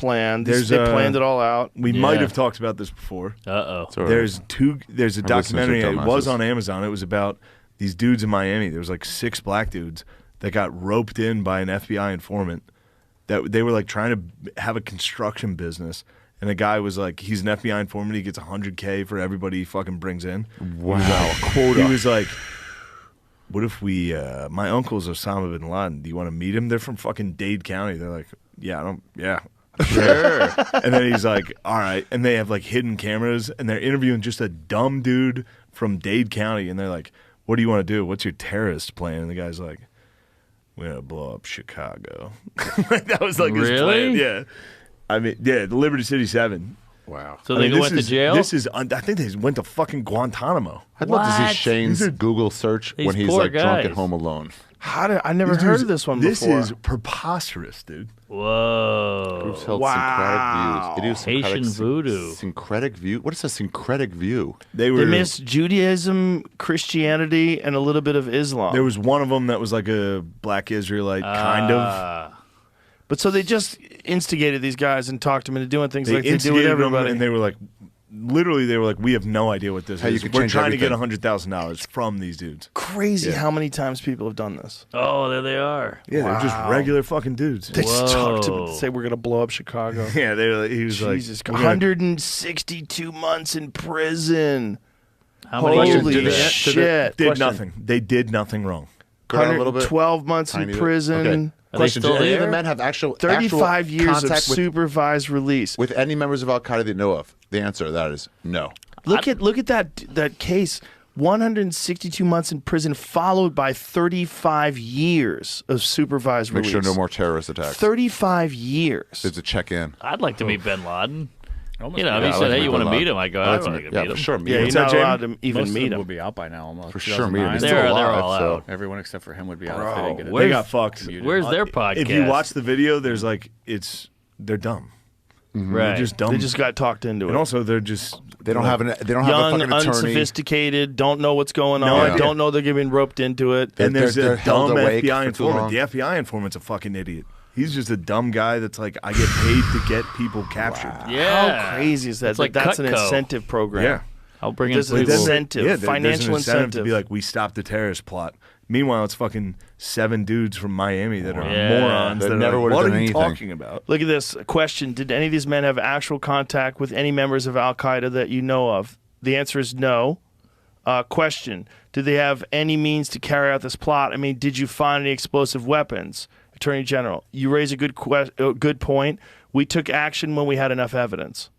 plan. They planned it all out. We might have talked about this before. There's a documentary. It was on Amazon. It was about these dudes in Miami. There was like 6 black dudes that got roped in by an FBI informant. That they were like trying to have a construction business. And the guy was like, he's an FBI informant. He gets $100K for everybody he fucking brings in. Wow, quota. He was like, what if we, my uncle's Osama bin Laden. Do you want to meet him? They're from fucking Dade County. They're like, sure. And then he's like, all right. And they have like hidden cameras and they're interviewing just a dumb dude from Dade County. And they're like, what do you want to do? What's your terrorist plan? And the guy's like, we're going to blow up Chicago. That was like his plan. Yeah. I mean, the Liberty City 7. Wow. So they went to jail? I think they went to fucking Guantanamo. I'd love to see Shane's Google search when he's like drunk at home alone. I never heard of this one before. This is preposterous, dude. Whoa. Groups held syncretic views. Haitian voodoo. Syncretic view? What is a syncretic view? They missed Judaism, Christianity, and a little bit of Islam. There was one of them that was like a black Israelite, kind of. But so they just instigated these guys and talked them into doing things like they do with everybody. And they were like, literally, we have no idea what this is. We're trying to get $100,000 from these dudes. Crazy how many times people have done this. Oh, there they are. Yeah, they're just regular fucking dudes. They just talked to them and say, we're going to blow up Chicago. Yeah, he was Jesus, 162 months in prison. How many Holy shit. Did nothing. They did nothing wrong. 112 months in prison. Okay. Question: do any of the men have actual 35 years of contact supervised release with any members of Al Qaeda they know of? The answer to that is no. Look at that case. 162 months in prison, followed by 35 years of supervised release. Make sure no more terrorist attacks. 35 years. There's a check-in. I'd like to meet Bin Laden. You know, if he said, "Hey, you want to meet him?" I go, "I'd like to meet him." For sure, meet him. You're not allowed to even Most meet of them him. would be out by now, almost. For sure, meet him. They're all out. Everyone except for him would be out. If they didn't get it. They got fucked. Where's their podcast? If you watch the video, there's like they're dumb. Right. They're just dumb. They just got talked into it. And also, they don't have a young, fucking attorney. Unsophisticated, don't know what's going on, don't know they're getting roped into it. And there's a dumb awake FBI for too informant. long. The FBI informant's a fucking idiot. He's just a dumb guy that's like, I get paid to get people captured. Wow. Yeah. How crazy is that? It's like that's an Cutco. Incentive program. Yeah. I'll bring There's in an people. incentive, financial there's an incentive to incentive. be like, we stopped the terrorist plot. Meanwhile, it's fucking 7 dudes from Miami that are Yeah. morons. That That never are would've like, done what are you anything. talking about? Look at this question. Did any of these men have actual contact with any members of Al-Qaeda that you know of? The answer is no. Question. Did they have any means to carry out this plot? I mean, did you find any explosive weapons? Attorney General, you raise a good point. We took action when we had enough evidence.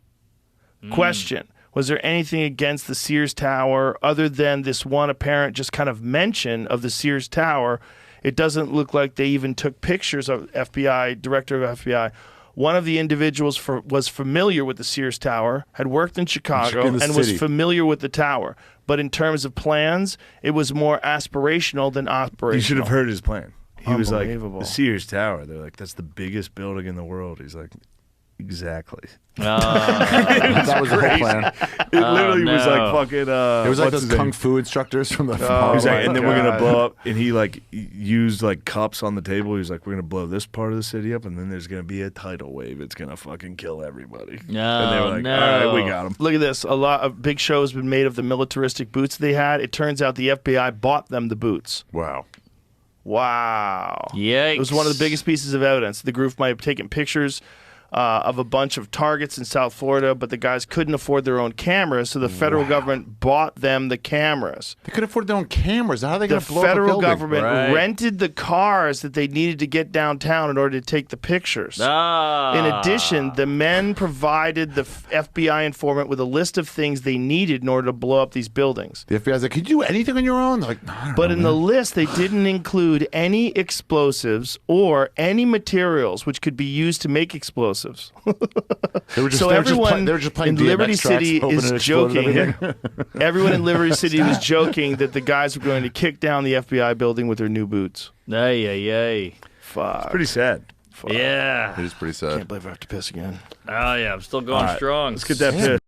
Question. Was there anything against the Sears Tower other than this one apparent just kind of mention of the Sears Tower? It doesn't look like they even took pictures of FBI, director of FBI. One of the individuals was familiar with the Sears Tower, had worked in Chicago, and was familiar with the tower. But in terms of plans, it was more aspirational than operational. You should have heard his plan. He was like, Unbelievable. the Sears Tower. They're like, that's the biggest building in the world. He's like, exactly. That was the whole plan. It literally was like fucking. It was like what's those his kung name? fu instructors from the. He was like, and then we're gonna God. blow up. And he like used like cups on the table. He was like, we're gonna blow this part of the city up, and then there's gonna be a tidal wave. It's gonna fucking kill everybody. No, and they were like, no. all right, we got him. Look at this. A lot of big show has been made of the militaristic boots they had. It turns out the FBI bought them the boots. Wow. Wow. Yikes. It was one of the biggest pieces of evidence. The group might have taken pictures of a bunch of targets in South Florida, but the guys couldn't afford their own cameras, so the federal government bought them the cameras. They could afford their own cameras. How are they The going to blow up a federal building? government rented the cars that they needed to get downtown in order to take the pictures. In addition, the men provided the FBI informant with a list of things they needed in order to blow up these buildings. The FBI's like, could you do anything on your own? They're like, no, I don't But know, in the list, they didn't include any explosives or any materials which could be used to make explosives. They were just, So they were just everyone they were just playing in Liberty DMX tracks, City hoping is it exploded joking. everything. Everyone in Liberty City was joking that the guys were going to kick down the FBI building with their new boots. Ay. Fuck. Pretty sad. Yeah. It is pretty sad. Can't believe I have to piss again. Oh, yeah. I'm still going strong. Let's get that piss.